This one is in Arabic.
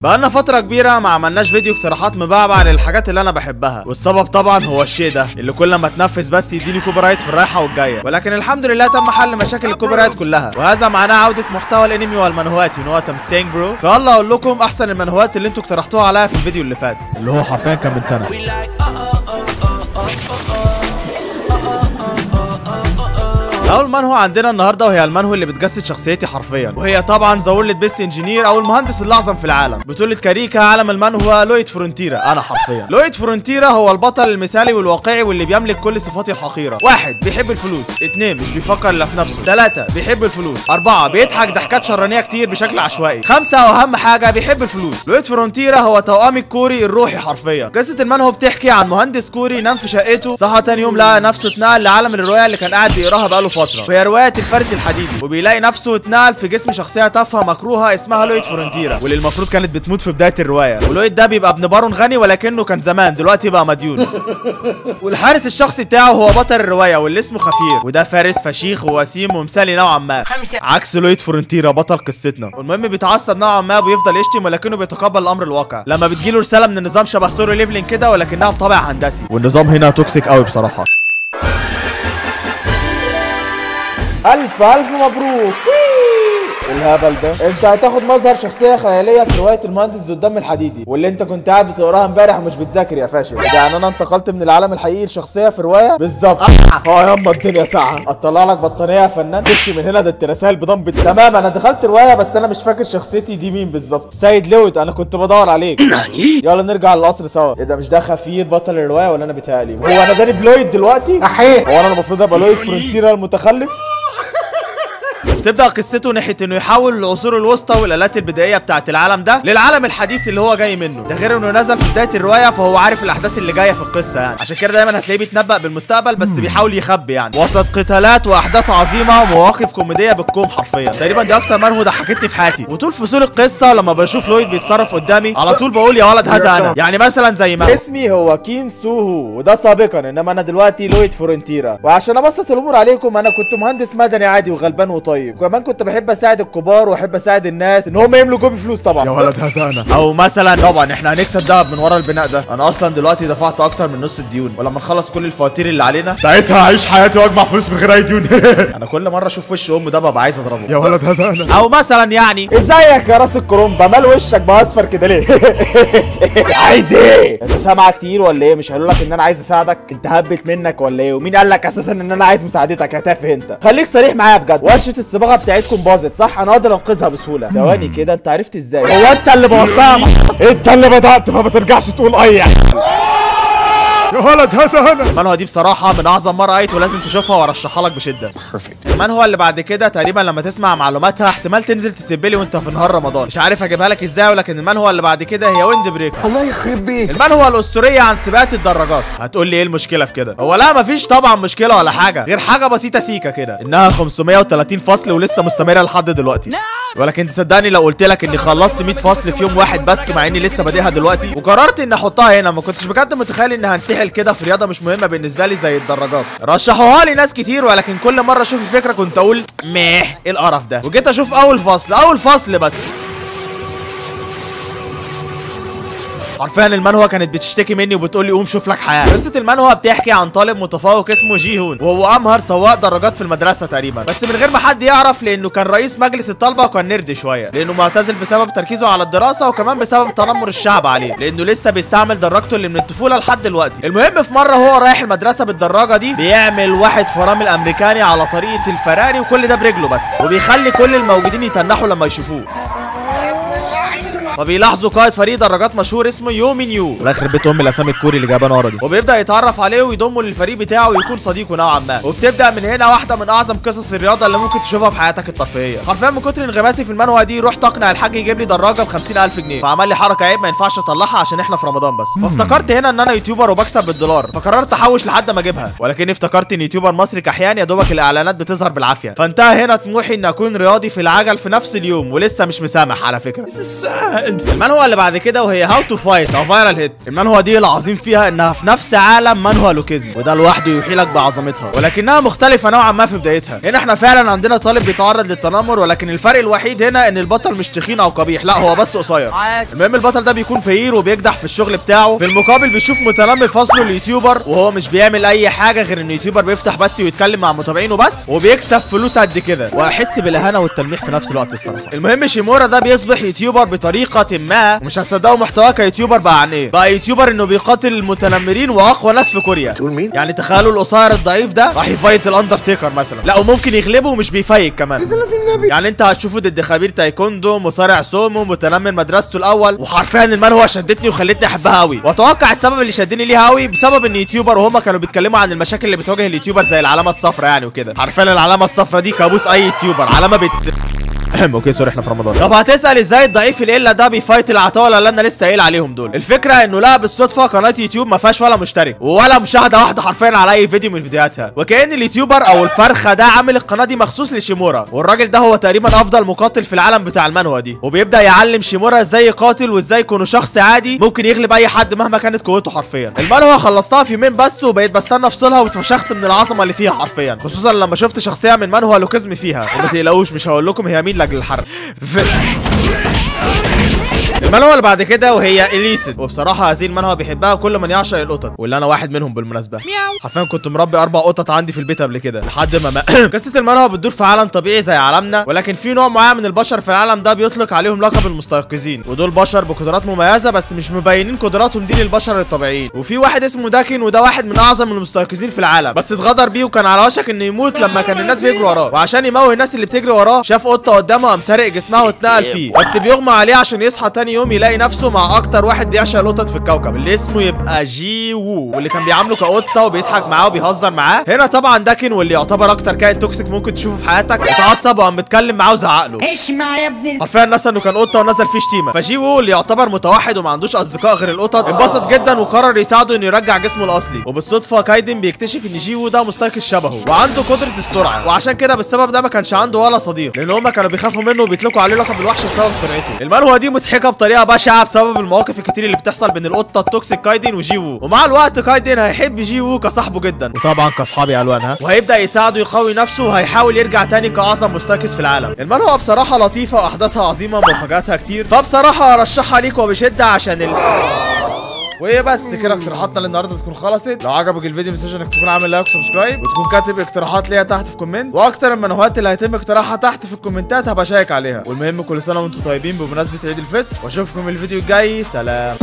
بقالنا فترة كبيرة ما عملناش فيديو اقتراحات مبعبع للحاجات اللي انا بحبها، والسبب طبعا هو الشيء ده اللي كل ما اتنفس بس يديني كوبي رايت في الرايحة والجاية، ولكن الحمد لله تم حل مشاكل الكوبي رايت كلها، وهذا معناه عودة محتوى الانمي والمانهوات. يو نو وات ام سينج برو. فيلا اقول لكم احسن المانهوات اللي انتوا اقترحتوها عليا في الفيديو اللي فات، اللي هو حرفيا كان من سنة. اول منهو عندنا النهارده وهي المنهو اللي بتجسد شخصيتي حرفيا، وهي طبعا ذا وورلد بيست انجينير او المهندس الاعظم في العالم. بطولة كاريكا. عالم المنهو هو لويد فرونتيرا. انا حرفيا لويد فرونتيرا هو البطل المثالي والواقعي واللي بيملك كل صفاتي الحقيره. 1 بيحب الفلوس. 2 مش بيفكر الا في نفسه. 3 بيحب الفلوس. 4 بيضحك ضحكات شرانيه كتير بشكل عشوائي. 5 واهم حاجه بيحب الفلوس. لويد فرونتيرا هو توأمي الكوري الروحي حرفيا. قصه المنهو بتحكي عن مهندس كوري نام في شقته، صحى تاني يوم لقى نفسه اتنقل لعالم الروايه اللي كان قاعد بيقراها بقاله فتره، وهي روايه الفارس الحديدي، وبيلاقي نفسه اتنقل في جسم شخصيه تافهه مكروهه اسمها لويد فرونتيرا، واللي المفروض كانت بتموت في بدايه الروايه. ولويد ده بيبقى ابن بارون غني ولكنه كان زمان، دلوقتي بقى مديون. والحارس الشخصي بتاعه هو بطل الروايه واللي اسمه خفير، وده فارس فشيخ ووسيم ومثالي نوعا ما، عكس لويد فرونتيرا بطل قصتنا. والمهم بيتعصب نوعا ما وبيفضل يشتم، ولكنه بيتقبل الامر الواقع لما بتجيله رساله من النظام شبه سولو ليفلينج كده، ولكنها بطابع هندسي، والنظام هنا توكسيك قوي بصراحه. ألف مبروك. الهبل ده انت هتاخد مظهر شخصيه خياليه في روايه المهندس ذو الدم الحديدي، واللي انت كنت قاعد بتقراها امبارح ومش بتذاكر يا فاشل. يعني انا انتقلت من العالم الحقيقي لشخصيه في روايه بالظبط. ياما الدنيا ساعه اطلع لك بطانيه يا فنان. خش من هنا، ده انت رسائل بضم تمام. انا دخلت روايه بس انا مش فاكر شخصيتي دي مين بالظبط. سيد لويد، انا كنت بدور عليك. يلا نرجع للقصر سوا. ايه ده؟ مش ده خفير بطل الروايه ولا انا بيتهيألي؟ هو انا داني بلويد دلوقتي؟ صحيح. هو انا المفروض ابقى لويد فرونتيرا المتخلف؟ تبدأ قصته ناحية انه يحول العصور الوسطى والآلات البدائية بتاعت العالم ده للعالم الحديث اللي هو جاي منه، ده غير انه نزل في بداية الرواية فهو عارف الأحداث اللي جاية في القصة يعني، عشان كده دايما هتلاقيه بيتنبأ بالمستقبل بس بيحاول يخبي يعني، وسط قتالات وأحداث عظيمة ومواقف كوميدية بالكوم حرفيا. تقريبا دي أكتر منهو ضحكتني في حياتي، وطول فصول القصة لما بشوف لويد بيتصرف قدامي على طول بقول يا ولد هذا أنا. يعني مثلا زي ما اسمي هو كيم سوهو وده سابقا، انما انا دلوقتي لويد فرونتيرا، وعشان ابسط الامور عليكم انا كنت مهندس مدني عادي وغلبان وطيب، وكمان كنت بحب اساعد الكبار واحب اساعد الناس ان هم يملكوا بفلوس طبعا. يا ولد هزانه. او مثلا طبعا احنا هنكسب دهب من ورا البناء ده. انا اصلا دلوقتي دفعت اكتر من نص الديون، ولما نخلص كل الفواتير اللي علينا ساعتها هعيش حياتي واجمع فلوس من غير اي ديون. انا كل مره اشوف وش امه ده ببقى عايز اضربه. يا ولد هزانه. او مثلا يعني ازيك يا راس الكرومبا، مال وشك بقى اصفر كده ليه؟ عايز ايه؟ انت سامعه كتير ولا ايه؟ مش قالوا لك ان انا عايز اساعدك؟ انت هبت منك ولا ايه؟ ومين قال لك اساسا ان انا عايز مساعدتك يا تافه انت؟ خليك صريح معايا بجد، ورشه الصباغه بتاعتكم باظت صح؟ انا اقدر انقذها بسهوله. ثواني كده، انت عرفت ازاي؟ هو انت اللي بوظتها؟ انت اللي بدات، فما ترجعش تقول اي يعني. يا ولد هذا انا. المانهوا دي بصراحه من اعظم ما رايت ولازم تشوفها وارشحها لك بشده. المانهوا اللي بعد كده تقريبا لما تسمع معلوماتها احتمال تنزل تسبلي وانت في نهار رمضان، مش عارف اجيبها لك ازاي، ولكن المانهوا اللي بعد كده هي ويند بريكر. الله يخرب بيك. المانهوا الاسطوريه عن سباقات الدراجات. هتقول لي ايه المشكله في كده؟ هو لا مفيش طبعا مشكله ولا حاجه، غير حاجه بسيطه سيكه كده، انها 530 فصل ولسه مستمره لحد دلوقتي. ولكن تصدقني لو قلت لك اني خلصت 100 فصل في يوم واحد بس، مع اني لسه بادئها دلوقتي، وقررت اني احطها هنا. ما كنتش بجد متخيل اني هنسحل كده في رياضه مش مهمه بالنسبه لي زي الدراجات. رشحوها لي ناس كتير، ولكن كل مره اشوف الفكره كنت اقول ميه ايه القرف ده، وجيت اشوف اول فصل بس. حرفيا المانهوا كانت بتشتكي مني وبتقول لي قوم شوف لك حياه. قصه المانهوا بتحكي عن طالب متفوق اسمه جي هون، وهو امهر سواق دراجات في المدرسه تقريبا، بس من غير ما حد يعرف، لانه كان رئيس مجلس الطلبه وكان نرد شويه، لانه معتزل بسبب تركيزه على الدراسه، وكمان بسبب تنمر الشعب عليه، لانه لسه بيستعمل دراجته اللي من الطفوله لحد دلوقتي. المهم في مره هو رايح المدرسه بالدراجه دي، بيعمل واحد فرامل امريكاني على طريقه الفراري، وكل ده برجله بس، وبيخلي كل الموجودين يتنحوا لما يشوفوه. فبيلاحظوا قائد فريق دراجات مشهور اسمه يومي نيو، الله يخرب بيت ام الاسامي الكوري اللي جايبانا ورا دي، وبيبدا يتعرف عليه ويضمه للفريق بتاعه ويكون صديقه نوعا ما. وبتبدا من هنا واحده من اعظم قصص الرياضه اللي ممكن تشوفها في حياتك الترفيهيه. حرفيا من كتر انغماسي في المانهوا دي رحت اقنع الحاج يجيب لي دراجه ب 50,000 جنيه، فعمل لي حركه عيب ما ينفعش اطلعها عشان احنا في رمضان بس. فافتكرت هنا ان انا يوتيوبر وبكسب بالدولار، فقررت احوش لحد ما اجيبها، ولكني افتكرت ان يوتيوبر مصري كحيان يا دوبك الاعلانات بتظهر بالعافيه. فانتهى هنا طموحي ان اكون رياضي في العجل في نفس اليوم، ولسه مش مسامح على فكره. المانهوا اللي بعد كده وهي هاو تو فايت او فايرال هيت. المانهوا دي العظيم فيها انها في نفس عالم مانهوا لوكيزي، وده لوحده يوحي لك بعظمتها، ولكنها مختلفه نوعا ما في بدايتها. هنا احنا فعلا عندنا طالب بيتعرض للتنمر، ولكن الفرق الوحيد هنا ان البطل مش تخين او قبيح، لا هو بس قصير. المهم البطل ده بيكون فقير وبيكدح في الشغل بتاعه، في المقابل بيشوف متنمر فاصله اليوتيوبر وهو مش بيعمل اي حاجه غير ان اليوتيوبر بيفتح بس ويتكلم مع متابعينه بس، وبيكسب فلوس قد كده، واحس بالاهانه والتلميح في نفس الوقت الصراحه. المهم شيمورا ده بيصبح يوتيوبر بطريقه ما، ومش هتصدقوا محتواه كيوتيوبر بقى عن ايه، بقى يوتيوبر انه بيقاتل المتنمرين واقوى ناس في كوريا. تقول مين؟ يعني تخيلوا القصير الضعيف ده راح يفايت الاندرتيكر مثلا، لا وممكن يغلبه ومش بيفايت كمان. يعني انت هتشوفه ضد خبير تايكوندو، مصارع سومو، متنمر مدرسته الاول، وحرفيا المانهوا شدتني وخلتني احبها قوي. واتوقع السبب اللي شدني ليها قوي بسبب ان يوتيوبر وهما كانوا بيتكلموا عن المشاكل اللي بتواجه اليوتيوبر زي العلامه الصفراء يعني وكده. حرفيا العلامه الصفراء دي كابوس اي يوتيوبر، علامه اوكي سوري احنا في رمضان. طب هتسال ازاي الضعيف القله ده بيفايت العتاوله اللي انا لسه قايل عليهم دول؟ الفكره انه لا بالصدفه قناه يوتيوب ما فيهاش ولا مشترك ولا مشاهده واحده حرفيا على اي فيديو من فيديوهاتها، وكأن اليوتيوبر او الفرخه ده عامل القناه دي مخصوص لشيمورا، والراجل ده هو تقريبا افضل مقاتل في العالم بتاع المانهوا دي، وبيبدا يعلم شيمورا ازاي يقاتل وازاي يكون شخص عادي ممكن يغلب اي حد مهما كانت قوته حرفيا. المانهوا خلصتها في يومين بس، وبقيت بستنى افصلها واتفشخت من العظمه اللي فيها حرفيا، خصوصا لما شفت شخصيه من مانهوا لوكيزمي فيها، وما تقلقوش مش هقول لكم هي مين لاجل الحرق. المانهوا اللي بعد كده وهي اليسد، وبصراحه هذه المانهوا بيحبها كل من يعشق القطط، واللي انا واحد منهم بالمناسبه. حرفيا كنت مربي 4 قطط عندي في البيت قبل كده لحد ما قصه المانهوا بتدور في عالم طبيعي زي عالمنا، ولكن في نوع معين من البشر في العالم ده بيطلق عليهم لقب المستيقظين، ودول بشر بقدرات مميزه بس مش مبينين قدراتهم دي للبشر الطبيعيين. وفي واحد اسمه داكن، وده واحد من اعظم المستيقظين في العالم، بس اتغدر بيه وكان على وشك انه يموت لما كان الناس بيجروا وراه، وعشان يموه الناس اللي بتجري وراه شاف قطه قدامه قام سارق جسمها واتنقل فيه، بس بيغمى عليه عشان يصحى تاني يوم يلاقي نفسه مع اكتر واحد بيعشق القطط في الكوكب اللي اسمه يبقى جي وو، واللي كان بيعامله كقطه وبيضحك معاه وبيهزر معاه. هنا طبعا داكن واللي يعتبر اكتر كائن توكسيك ممكن تشوفه في حياتك اتعصب وقام بيتكلم معاه وزعق له. اسمع يا ابني، حرفيا نسى انه كان قطه ونزل فيه شتيمه. فجي وو اللي يعتبر متوحد وما عندوش اصدقاء غير القطط انبسط جدا وقرر يساعده انه يرجع جسمه الاصلي، وبالصدفه كايدن بيكتشف ان جي وو ده مستيقظ شبهه وعنده قدره السرعه، وعشان كده بالسبب ده ما كانش عنده ولا صديق لان هما كانوا بيخافوا منه وبيطلقوا عليه لقب الوحش بسبب سرعته. المانهوا دي مضحكه بطريقه بشعه بسبب المواقف الكتير اللي بتحصل بين القطه التوكسيك كايدن وجي وو، ومع الوقت كايدن هيحب جي وو كصاحبه جدا وطبعا كاصحابي الوانها، وهيبدا يساعده يقوي نفسه وهيحاول يرجع تاني كاعظم مستيقظ في العالم. المانهوا بصراحه لطيفه واحداثها عظيمه ومفاجاتها كتير، فبصراحه ارشحها ليكم وبشده عشان وبس كده اقتراحاتنا للنهارده تكون خلصت. لو عجبك الفيديو ما تنساش انك تكون عامل لايك وسبسكرايب وتكون كاتب اقتراحات ليا تحت في الكومنت، واكتر المانهوات اللي هيتم اقتراحها تحت في الكومنتات هبقى شايك عليها. والمهم كل سنه وانتم طيبين بمناسبه عيد الفطر، واشوفكم الفيديو الجاي. سلام.